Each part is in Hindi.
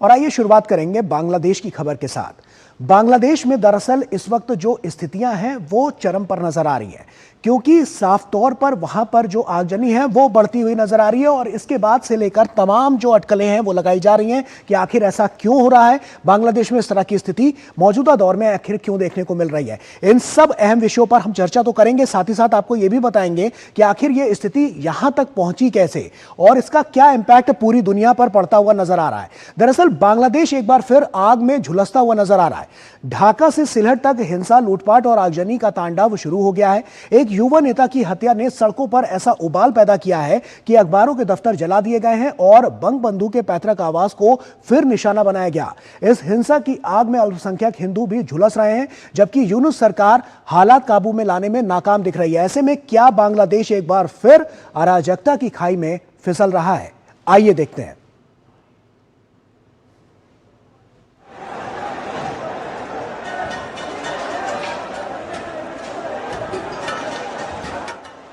और आइए शुरुआत करेंगे बांग्लादेश की खबर के साथ। बांग्लादेश में दरअसल इस वक्त जो स्थितियां हैं वो चरम पर नजर आ रही हैं, क्योंकि साफ तौर पर वहां पर जो आगजनी है वो बढ़ती हुई नजर आ रही है। और इसके बाद से लेकर तमाम जो अटकलें हैं वो लगाई जा रही हैं कि आखिर ऐसा क्यों हो रहा है, बांग्लादेश में इस तरह की स्थिति मौजूदा दौर में आखिर क्यों देखने को मिल रही है। इन सब अहम विषयों पर हम चर्चा तो करेंगे, साथ ही साथ आपको यह भी बताएंगे कि आखिर ये स्थिति यहां तक पहुंची कैसे और इसका क्या इंपैक्ट पूरी दुनिया पर पड़ता हुआ नजर आ रहा है। दरअसल बांग्लादेश एक बार फिर आग में झुलसता हुआ नजर आ रहा है। ढाका से सिलहट तक हिंसा, लूटपाट और आगजनी का तांडव शुरू हो गया है। एक युवा नेता की हत्या ने सड़कों पर ऐसा उबाल पैदा किया है कि अखबारों के दफ्तर जला दिए गए हैं और बंगबंधु के पैतृक आवास को फिर निशाना बनाया गया। इस हिंसा की आग में अल्पसंख्यक हिंदू भी झुलस रहे हैं, जबकि यूनुस सरकार हालात काबू में लाने में नाकाम दिख रही है। ऐसे में क्या बांग्लादेश एक बार फिर अराजकता की खाई में फिसल रहा है? आइए देखते हैं।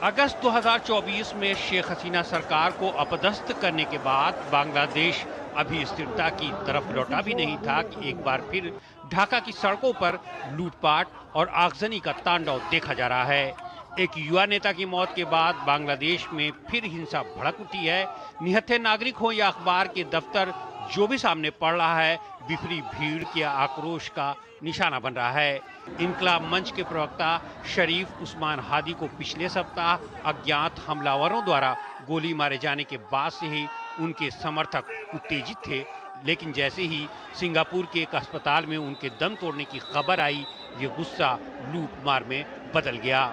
अगस्त 2024 में शेख हसीना सरकार को अपदस्थ करने के बाद बांग्लादेश अभी स्थिरता की तरफ लौटा भी नहीं था कि एक बार फिर ढाका की सड़कों पर लूटपाट और आगजनी का तांडव देखा जा रहा है। एक युवा नेता की मौत के बाद बांग्लादेश में फिर हिंसा भड़क उठी है। निहत्थे नागरिक हो या अखबार के दफ्तर, जो भी सामने पड़ रहा है बिफरी भीड़ के आक्रोश का निशाना बन रहा है। इनकलाब मंच के प्रवक्ता शरीफ उस्मान हादी को पिछले सप्ताह अज्ञात हमलावरों द्वारा गोली मारे जाने के बाद से ही उनके समर्थक उत्तेजित थे, लेकिन जैसे ही सिंगापुर के एक अस्पताल में उनके दम तोड़ने की खबर आई, ये गुस्सा लूटमार में बदल गया।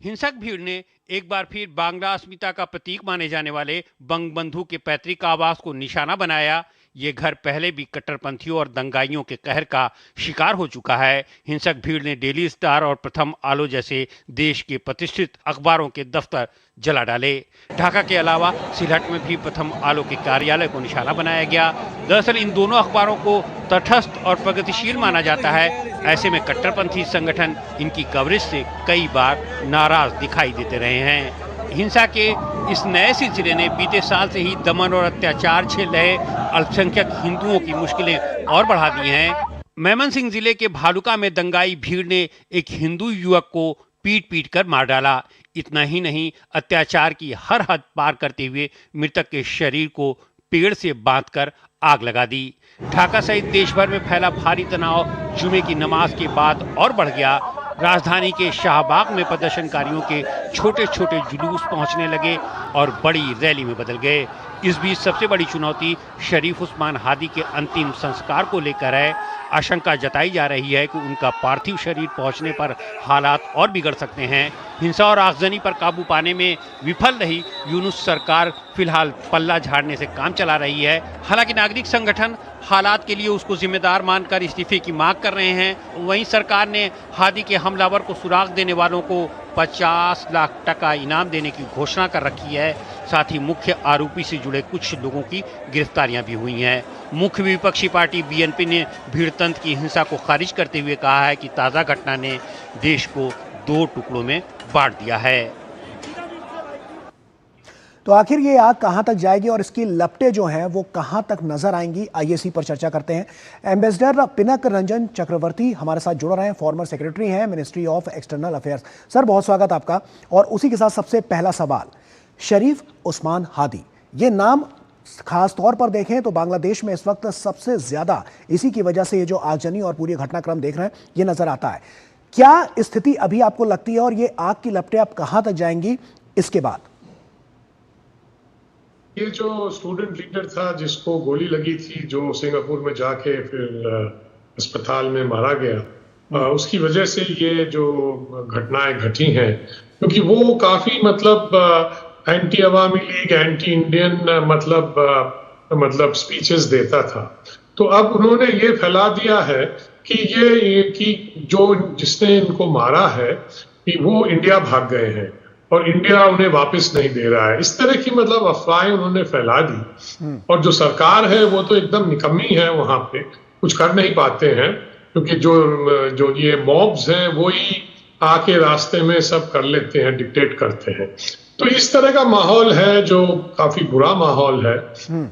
हिंसक भीड़ ने एक बार फिर बांग्ला अस्मिता का प्रतीक माने जाने वाले बंगबंधु के पैतृक आवास को निशाना बनाया। ये घर पहले भी कट्टरपंथियों और दंगाइयों के कहर का शिकार हो चुका है। हिंसक भीड़ ने डेली स्टार और प्रथम आलो जैसे देश के प्रतिष्ठित अखबारों के दफ्तर जला डाले। ढाका के अलावा सिलहट में भी प्रथम आलो के कार्यालय को निशाना बनाया गया। दरअसल इन दोनों अखबारों को तटस्थ और प्रगतिशील माना जाता है। ऐसे में कट्टरपंथी संगठन इनकी कवरेज से कई बार नाराज दिखाई देते रहे हैं। हिंसा के इस नए सिलसिले ने बीते साल से ही दमन और अत्याचार झेल रहे अल्पसंख्यक हिंदुओं की मुश्किलें और बढ़ा दी हैं। मेमनसिंह जिले के भालुका में दंगाई भीड़ ने एक हिंदू युवक को पीट कर मार डाला। इतना ही नहीं, अत्याचार की हर हद पार करते हुए मृतक के शरीर को पेड़ से बांधकर आग लगा दी। ढाका सहित देश भर में फैला भारी तनाव जुमे की नमाज के बाद और बढ़ गया। राजधानी के शाहबाग में प्रदर्शनकारियों के छोटे छोटे जुलूस पहुंचने लगे और बड़ी रैली में बदल गए। इस बीच सबसे बड़ी चुनौती शरीफ उस्मान हादी के अंतिम संस्कार को लेकर है। आशंका जताई जा रही है कि उनका पार्थिव शरीर पहुंचने पर हालात और बिगड़ सकते हैं। हिंसा और आगजनी पर काबू पाने में विफल रही यूनुस सरकार फिलहाल पल्ला झाड़ने से काम चला रही है। हालांकि नागरिक संगठन हालात के लिए उसको जिम्मेदार मानकर इस्तीफे की मांग कर रहे हैं। वहीं सरकार ने हादी के हमलावर को सुराग देने वालों को 50 लाख टका इनाम देने की घोषणा कर रखी है। साथ ही मुख्य आरोपी से जुड़े कुछ लोगों की गिरफ्तारियां भी हुई हैं। मुख्य विपक्षी पार्टी बीएनपी ने भीड़तंत्र की हिंसा को खारिज करते हुए कहा है कि ताज़ा घटना ने देश को 2 टुकड़ों में बांट दिया है। तो आखिर ये आग कहां तक जाएगी और इसकी लपटें जो हैं वो कहां तक नजर आएंगी, आइए इसी पर चर्चा करते हैं। एम्बेसडर पिनक रंजन चक्रवर्ती हमारे साथ जुड़ रहे हैं, फॉर्मर सेक्रेटरी हैं ministry of external affairs. Sir, बहुत स्वागत आपका। और उसी के साथ सबसे पहला सवाल, शरीफ उस्मान हादी, ये नाम खास तौर पर देखें तो बांग्लादेश में इस वक्त सबसे ज्यादा इसी की वजह से ये जो आगजनी और पूरी घटनाक्रम देख रहे हैं ये नजर आता है। क्या स्थिति अभी आपको लगती है और ये आग की लपटें अब कहां तक जाएंगी इसके बाद? ये जो स्टूडेंट लीडर था जिसको गोली लगी थी, जो सिंगापुर में जाके फिर अस्पताल में मारा गया, उसकी वजह से ये जो घटनाएं घटी हैं, क्योंकि वो काफी एंटी अवामी लीग, एंटी इंडियन मतलब स्पीचेस देता था। तो अब उन्होंने ये फैला दिया है कि जो जिसने इनको मारा है कि वो इंडिया भाग गए हैं और इंडिया उन्हें वापस नहीं दे रहा है। इस तरह की अफवाहें उन्होंने फैला दी। और जो सरकार है वो तो एकदम निकम्मी है, वहां पे कुछ कर नहीं पाते हैं, क्योंकि जो ये मॉब्स हैं वो ही आके रास्ते में सब कर लेते हैं, डिक्टेट करते हैं। तो इस तरह का माहौल है जो काफी बुरा माहौल है,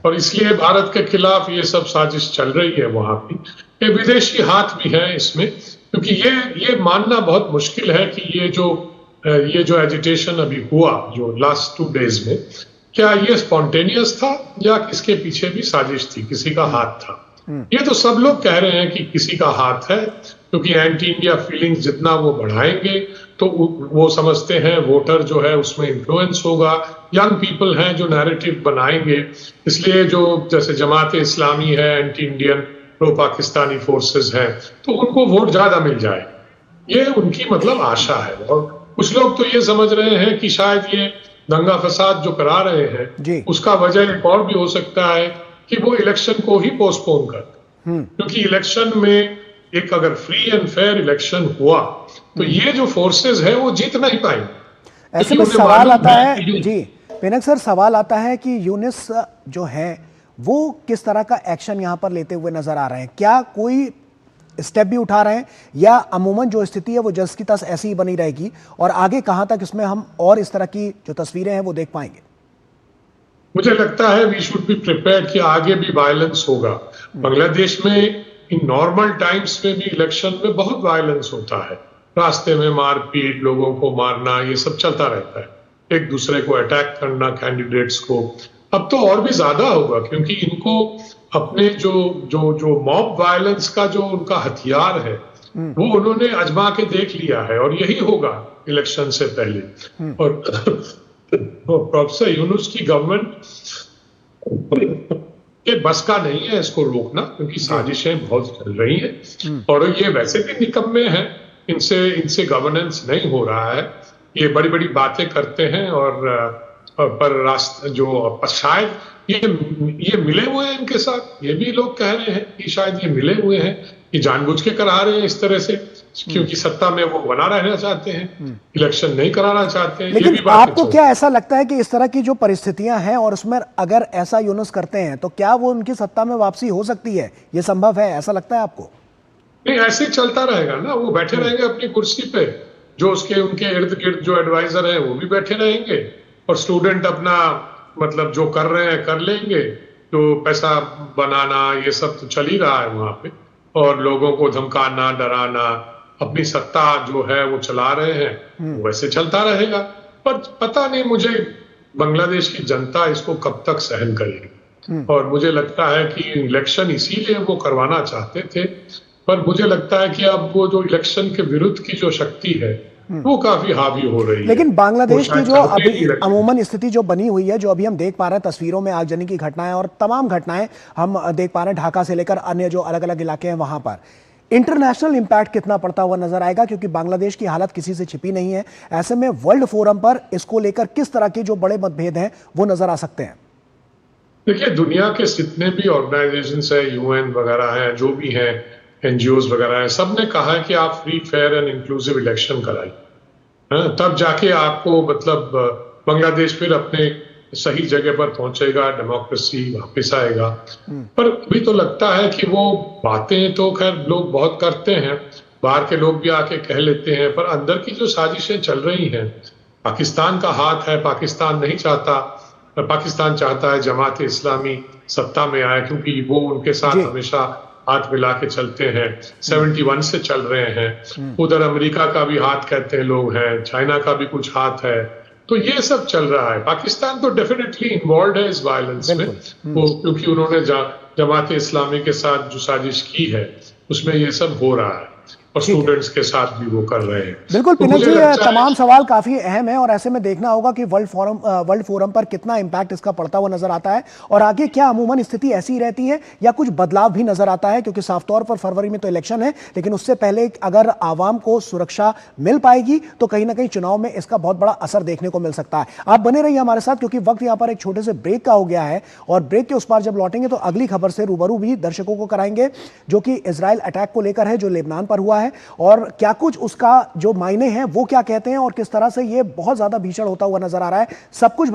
और इसलिए भारत के खिलाफ ये सब साजिश चल रही है वहां भी। ये विदेशी हाथ भी है इसमें, क्योंकि ये मानना बहुत मुश्किल है कि ये जो एजिटेशन अभी हुआ जो लास्ट 2 डेज में, क्या ये स्पॉन्टेनियस था या किसके पीछे भी साजिश थी, किसी का हाथ था। ये तो सब लोग कह रहे हैं कि किसी का हाथ है, क्योंकि एंटी इंडिया फीलिंग्स जितना वो बढ़ाएंगे तो वो समझते हैं वोटर जो है उसमें इन्फ्लुएंस होगा, यंग पीपल हैं जो नैरेटिव बनाएंगे, इसलिए जो जैसे जमात इस्लामी है, anti Indian pro Pakistani forces हैं, तो उनको वोट ज्यादा मिल जाए, ये उनकी मतलब आशा है। और कुछ लोग तो ये समझ रहे हैं कि शायद ये दंगा फसाद जो करा रहे हैं उसका वजह एक और भी हो सकता है कि वो इलेक्शन को ही पोस्टपोन कर, क्योंकि इलेक्शन में एक अगर फ्री एंड फेयर इलेक्शन हुआ तो ये जो फोर्सेस है वो जीत नहीं पाएंगे। ऐसे में सवाल आता है जी पिनक सर, सवाल आता है कि यूनिस जो है वो किस तरह का एक्शन यहां पर लेते हुए नजर आ रहे हैं, क्या कोई स्टेप भी उठा रहे हैं या अमूमन जो स्थिति है वो जस की तस ऐसी ही बनी रहेगी, और आगे कहां तक इसमें हम और इस तरह की जो तस्वीरें हैं वो देख पाएंगे? मुझे लगता है वी शुड बी प्रिपेयर्ड कि आगे भी वायलेंस होगा। बांग्लादेश में इन नॉर्मल टाइम्स में भी इलेक्शन में बहुत वायलेंस होता है, रास्ते में मारपीट, लोगों को मारना, ये सब चलता रहता है, एक दूसरे को अटैक करना, कैंडिडेट्स को। अब तो और भी ज्यादा होगा, क्योंकि इनको अपने जो मॉब वायलेंस का जो उनका हथियार है वो उन्होंने आजमा के देख लिया है, और यही होगा इलेक्शन से पहले। और प्रोफेसर यूनुस की गवर्नमेंट के बस का नहीं है इसको रोकना, क्योंकि साजिशें बहुत चल रही हैं, और ये वैसे भी निकम्मे हैं, इनसे गवर्नेंस नहीं हो रहा है, ये बड़ी बड़ी बातें करते हैं, और पर रास्ते जो शायद ये मिले हुए हैं इनके साथ, ये भी लोग कह रहे हैं कि शायद ये मिले हुए हैं, कि जानबूझ के करा रहे हैं इस तरह से, क्योंकि सत्ता में वो बना रहना चाहते हैं, इलेक्शन नहीं कराना चाहते हैं। लेकिन आपको क्या ऐसा लगता है कि इस तरह की जो परिस्थितियां हैं और उसमें अगर ऐसा यूनुस करते हैं तो क्या वो उनकी सत्ता में वापसी हो सकती है, ये संभव है, ऐसा लगता है आपको? नहीं, ऐसे चलता रहेगा ना, वो बैठे रहेंगे अपनी कुर्सी पे, जो उनके इर्द गिर्द जो एडवाइजर हैं वो भी बैठे रहेंगे, और स्टूडेंट अपना मतलब जो कर रहे हैं कर लेंगे, तो पैसा बनाना ये सब तो चल ही रहा है वहां पे, और लोगों को धमकाना, डराना, अपनी सत्ता जो है वो चला रहे हैं, वैसे चलता रहेगा। पर पता नहीं मुझे बांग्लादेश की जनता इसको कब तक सहन करेगी, और मुझे लगता है कि इलेक्शन इसीलिए वो करवाना चाहते थे, पर मुझे लगता है कि अब वो जो इलेक्शन के विरुद्ध की जो शक्ति है वो काफी हावी हो रही है। लेकिन बांग्लादेश की जो अभी अमूमन स्थिति जो बनी हुई है, जो अभी हम देख पा रहे हैं तस्वीरों में, आगजनी की घटनाएं और तमाम घटनाएं हम देख पा रहे हैं, ढाका से लेकर अन्य जो अलग अलग इलाके हैं वहां पर इंटरनेशनल इंपैक्ट कितना पड़ता हुआ नजर आएगा, क्योंकि बांग्लादेश की हालत किसी से छिपी नहीं है। ऐसे में वर्ल्ड फोरम पर इसको लेकर किस तरह के जो बड़े मतभेद हैं वो नजर आ सकते हैं? देखिए, दुनिया के जितने भी ऑर्गेनाइजेशन है, यूएन वगैरह हैं, जो भी हैं, एनजीओज वगैरह हैं, सबने कहा है कि आप free, fair and inclusive election कराइए, तब जाके आपको मतलब बांग्लादेश फिर अपने सही जगह पर पहुंचेगा, डेमोक्रेसी वापस आएगा। पर अभी तो लगता है कि वो बातें तो खैर लोग बहुत करते हैं, बाहर के लोग भी आके कह लेते हैं, पर अंदर की जो साजिशें चल रही हैं, पाकिस्तान का हाथ है, पाकिस्तान नहीं चाहता, पाकिस्तान चाहता है जमात इस्लामी सत्ता में आए, क्योंकि वो उनके साथ हमेशा हाथ मिला के चलते हैं, 71 से चल रहे हैं। उधर अमेरिका का भी हाथ कहते हैं लोग हैं, चाइना का भी कुछ हाथ है, तो ये सब चल रहा है। पाकिस्तान तो डेफिनेटली इन्वॉल्व है इस वायलेंस में, वो क्योंकि उन्होंने जमात इस्लामी के साथ जो साजिश की है उसमें ये सब हो रहा है, और स्टूडेंट्स के साथ भी वो कर रहे हैं। बिल्कुल पिनक जी, तमाम सवाल काफी अहम है, और ऐसे में देखना होगा कि वर्ल्ड फोरम पर कितना इंपैक्ट इसका पड़ता हुआ नजर आता है, और आगे क्या अमूमन स्थिति ऐसी ही रहती है या कुछ बदलाव भी नजर आता है, क्योंकि साफ तौर पर फरवरी में तो इलेक्शन है, लेकिन उससे पहले अगर आवाम को सुरक्षा मिल पाएगी तो कहीं ना कहीं चुनाव में इसका बहुत बड़ा असर देखने को मिल सकता है। आप बने रहिए हमारे साथ, क्योंकि वक्त यहाँ पर एक छोटे से ब्रेक का हो गया है, और ब्रेक के उस पार जब लौटेंगे तो अगली खबर से रूबरू भी दर्शकों को कराएंगे, जो कि इजराइल अटैक को लेकर है, जो लेबनान पर हुआ है, और क्या कुछ उसका जो मायने हैं वो क्या कहते हैं, और किस तरह से ये बहुत ज्यादा भीषण होता हुआ नजर आ रहा है, सब कुछ